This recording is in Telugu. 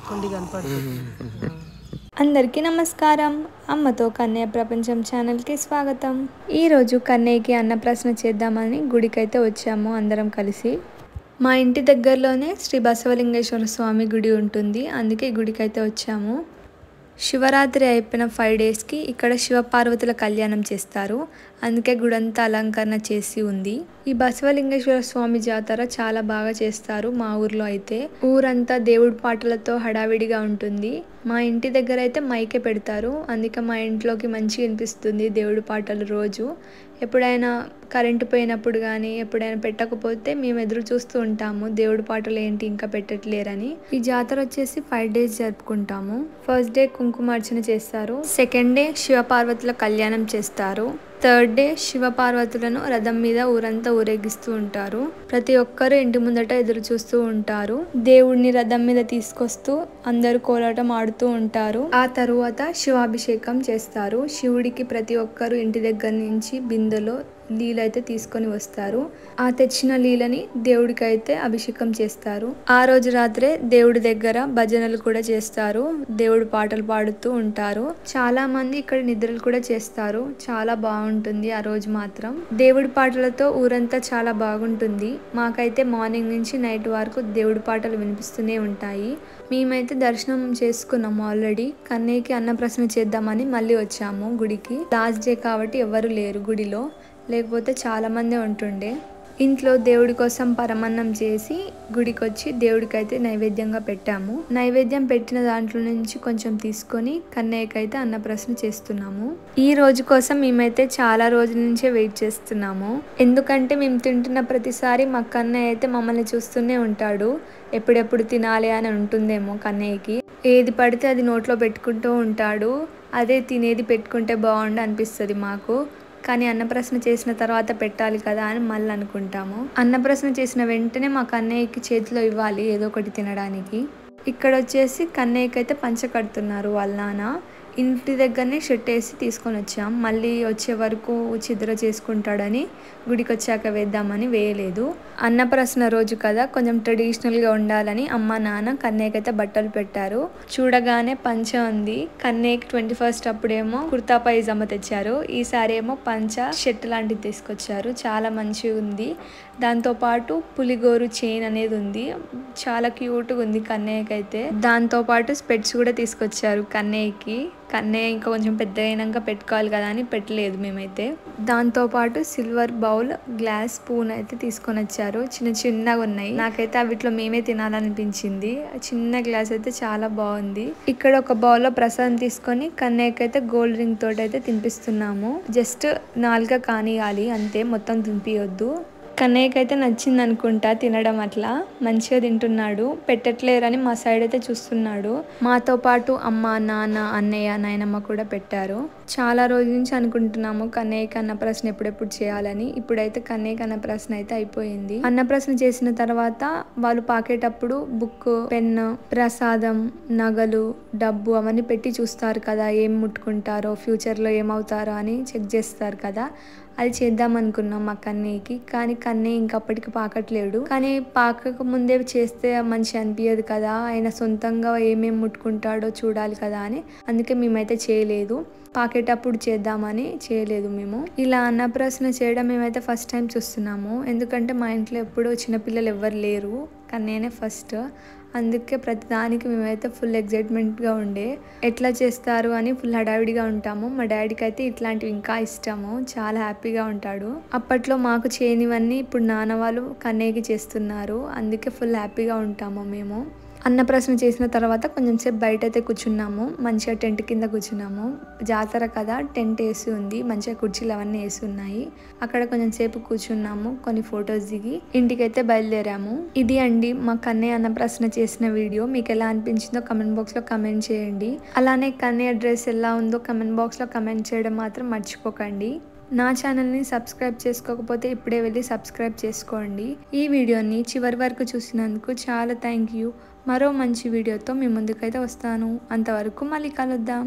కొండి కనపడుతుంది. అందరికీ నమస్కారం. అమ్మతో కన్నయ్య ప్రపంచం ఛానల్కి స్వాగతం. ఈరోజు కన్నయ్యకి అన్నప్రసన చేద్దామని గుడికైతే వచ్చాము అందరం కలిసి. మా ఇంటి దగ్గరలోనే శ్రీ బసవలింగేశ్వర స్వామి గుడి ఉంటుంది, అందుకే గుడికైతే వచ్చాము. శివరాత్రి అయిపోయిన 5 డేస్కి ఇక్కడ శివపార్వతుల కళ్యాణం చేస్తారు, అందుకే గుడంతా అలంకరణ చేసి ఉంది. ఈ బసవలింగేశ్వర స్వామి జాతర చాలా బాగా చేస్తారు మా ఊర్లో అయితే. ఊరంతా దేవుడి పాటలతో హడావిడిగా ఉంటుంది. మా ఇంటి దగ్గర అయితే మైకే పెడతారు, అందుకే మా ఇంట్లోకి మంచిగా అనిపిస్తుంది దేవుడి పాటలు రోజు. ఎప్పుడైనా కరెంటు పోయినప్పుడు కానీ ఎప్పుడైనా పెట్టకపోతే మేము ఎదురు చూస్తూ ఉంటాము, దేవుడి పాటలు ఏంటి ఇంకా పెట్టట్లేరని. ఈ జాతర వచ్చేసి 5 డేస్ జరుపుకుంటాము. ఫస్ట్ డే కుంకుమార్చన చేస్తారు, సెకండ్ డే శివపార్వతుల కళ్యాణం చేస్తారు, థర్డ్ డే శివపార్వతులను రథం మీద ఊరంతా ఊరేగిస్తూ ఉంటారు. ప్రతి ఒక్కరు ఇంటి ముందట ఎదురు చూస్తూ ఉంటారు. దేవుడిని రథం మీద తీసుకొస్తూ అందరూ కోలాటం ఆడుతూ ఉంటారు. ఆ తరువాత శివాభిషేకం చేస్తారు. శివుడికి ప్రతి ఒక్కరు ఇంటి దగ్గర నుంచి బిందెలో నీళ్ళైతే తీసుకొని వస్తారు. ఆ తెచ్చిన నీళ్ళని దేవుడికి అయితే అభిషేకం చేస్తారు. ఆ రోజు రాత్రే దేవుడి దగ్గర భజనలు కూడా చేస్తారు, దేవుడి పాటలు పాడుతూ ఉంటారు. చాలా మంది ఇక్కడ నిద్రలు కూడా చేస్తారు, చాలా బాగుంటుంది ఆ రోజు మాత్రం. దేవుడి పాటలతో ఊరంతా చాలా బాగుంటుంది. మాకైతే మార్నింగ్ నుంచి నైట్ వరకు దేవుడి పాటలు వినిపిస్తూనే ఉంటాయి. మేమైతే దర్శనం చేసుకున్నాము ఆల్రెడీ. కన్నయ్యకి అన్నప్రసన చేద్దామని మళ్ళీ వచ్చాము గుడికి. లాస్ట్ డే కాబట్టి ఎవరు లేరు గుడిలో, లేకపోతే చాలా మంది ఉంటుండే. ఇంట్లో దేవుడి కోసం పరమన్నం చేసి గుడికి వచ్చి దేవుడికైతే నైవేద్యంగా పెట్టాము. నైవేద్యం పెట్టిన దాంట్లో నుంచి కొంచెం తీసుకొని కన్నయ్యకైతే అన్నప్రసన చేస్తున్నాము. ఈ రోజు కోసం మేమైతే చాలా రోజుల నుంచే వెయిట్ చేస్తున్నాము. ఎందుకంటే మేము తింటున్న ప్రతిసారి మా కన్నయ్య అయితే మమ్మల్ని చూస్తూనే ఉంటాడు. ఎప్పుడెప్పుడు తినాలి అని ఉంటుందేమో కన్నయ్యకి. ఏది పడితే అది నోట్లో పెట్టుకుంటూ ఉంటాడు. అదే తినేది పెట్టుకుంటే బాగుండు అనిపిస్తుంది మాకు. కానీ అన్నప్రసన చేసిన తర్వాత పెట్టాలి కదా అని మళ్ళీ అనుకుంటాము. అన్నప్రసన చేసిన వెంటనే మా కన్నయ్యకి చేతిలో ఇవ్వాలి ఏదో ఒకటి తినడానికి. ఇక్కడ వచ్చేసి కన్నయ్యకి అయితే పంచ కడుతున్నారు వాళ్ళ నాన్న. ఇంటి దగ్గరనే షర్ట్ వేసి తీసుకొని వచ్చాం. మళ్ళీ వచ్చే వరకు ఛిద్ర చేసుకుంటాడని గుడికి వచ్చాక వేద్దామని వేయలేదు. అన్నప్రసన రోజు కదా, కొంచెం ట్రెడిషనల్గా ఉండాలని అమ్మ నాన్న కన్నయ్యకి అయితే బట్టలు పెట్టారు. చూడగానే పంచ ఉంది. కన్నయ్యకి 21st అప్పుడేమో కుర్తా పైజామా తెచ్చారు, ఈసారి ఏమో పంచ షర్ట్ లాంటిది తీసుకొచ్చారు. చాలా మంచిగా ఉంది. దాంతోపాటు పులిగోరు చైన్ అనేది ఉంది, చాలా క్యూట్గా ఉంది కన్నయ్యకి అయితే. దాంతోపాటు స్పెట్స్ కూడా తీసుకొచ్చారు కన్నయ్యకి. కన్నయ్య ఇంకా కొంచెం పెద్దగా అయినాక పెట్టుకోవాలి కదా అని పెట్టలేదు మేమైతే. దాంతోపాటు సిల్వర్ బౌల్, గ్లాస్, స్పూన్ అయితే తీసుకొని వచ్చారు. చిన్నగా ఉన్నాయి. నాకైతే అవిట్లో మేమే తినాలనిపించింది. చిన్న గ్లాస్ అయితే చాలా బాగుంది. ఇక్కడ ఒక బౌల్లో ప్రసాదం తీసుకొని కన్నయ్యకి అయితే గోల్డ్ రింగ్ తోటి అయితే తినిపిస్తున్నాము. జస్ట్ 4 కానియాలి అంతే, మొత్తం తినిపియొద్దు. కన్నయ్యకి అయితే నచ్చింది అనుకుంటా తినడం, అట్లా మంచిగా తింటున్నాడు. పెట్టట్లేరని మా సైడ్ అయితే చూస్తున్నాడు. మాతో పాటు అమ్మ నాన్న అన్నయ్య నాయనమ్మ కూడా పెట్టారు. చాలా రోజుల నుంచి అనుకుంటున్నాము కన్నయ్యకి అన్నప్రసన ఎప్పుడెప్పుడు చేయాలని. ఇప్పుడైతే కన్నయ్యకి అన్నప్రసన అయితే అయిపోయింది. అన్నప్రసన చేసిన తర్వాత వాళ్ళు పాకేటప్పుడు బుక్, పెన్, ప్రసాదం, నగలు, డబ్బు అవన్నీ పెట్టి చూస్తారు కదా, ఏం ముట్టుకుంటారో ఫ్యూచర్లో ఏమవుతారో అని చెక్ చేస్తారు కదా. అది చేద్దాం అనుకున్నాం మా కన్నయ్యకి, కానీ కన్నయ్య ఇంకప్పటికి పాకట్లేడు. కానీ పాకక ముందే చేస్తే మంచి అనిపించదు కదా, ఆయన సొంతంగా ఏమేమి ముట్టుకుంటాడో చూడాలి కదా అని, అందుకే మేమైతే చేయలేదు. పాకేటప్పుడు చేద్దామని చేయలేదు మేము. ఇలా అన్నప్రసన చేయడం మేమైతే ఫస్ట్ టైం చూస్తున్నాము. ఎందుకంటే మా ఇంట్లో ఎప్పుడూ చిన్నపిల్లలు ఎవ్వరు లేరు, కన్నయ్యనే ఫస్ట్. అందుకే ప్రతిదానికి మేమైతే ఫుల్ ఎగ్జైట్మెంట్గా ఉండే, ఎట్లా చేస్తారు అని ఫుల్ హడావిడిగా ఉంటాము. మా డాడీకి అయితే ఇట్లాంటివి ఇంకా ఇష్టము, చాలా హ్యాపీగా ఉంటాడు. అప్పట్లో మాకు చేయనివన్నీ ఇప్పుడు నాన్న వాళ్ళు కన్నయ్యకి చేస్తున్నారు, అందుకే ఫుల్ హ్యాపీగా ఉంటాము మేము. అన్నప్రసన చేసిన తర్వాత కొంచెం సేపు బయట అయితే కూర్చున్నాము, మంచిగా టెంట్ కింద కూర్చున్నాము. జాతర కదా, టెంట్ వేసి ఉంది, మంచిగా కుర్చీలు అవన్నీ వేసి ఉన్నాయి. అక్కడ కొంచెం సేపు కూర్చున్నాము, కొన్ని ఫొటోస్ దిగి ఇంటికైతే బయలుదేరాము. ఇది అండి మా కన్నయ్య అన్నప్రసన చేసిన వీడియో. మీకు ఎలా అనిపించిందో కమెంట్ బాక్స్లో కమెంట్ చేయండి. అలానే కన్నయ్య డ్రెస్ ఎలా ఉందో కమెంట్ బాక్స్లో కమెంట్ చేయడం మాత్రం మర్చిపోకండి. నా ఛానల్ని సబ్స్క్రైబ్ చేసుకోకపోతే ఇప్పుడే వెళ్ళి సబ్స్క్రైబ్ చేసుకోండి. ఈ వీడియోని చివరి వరకు చూసినందుకు చాలా థ్యాంక్ యూ. మరో మంచి వీడియోతో మీ ముందుకైతే వస్తాను. అంతవరకు మళ్ళీ కలుద్దాం.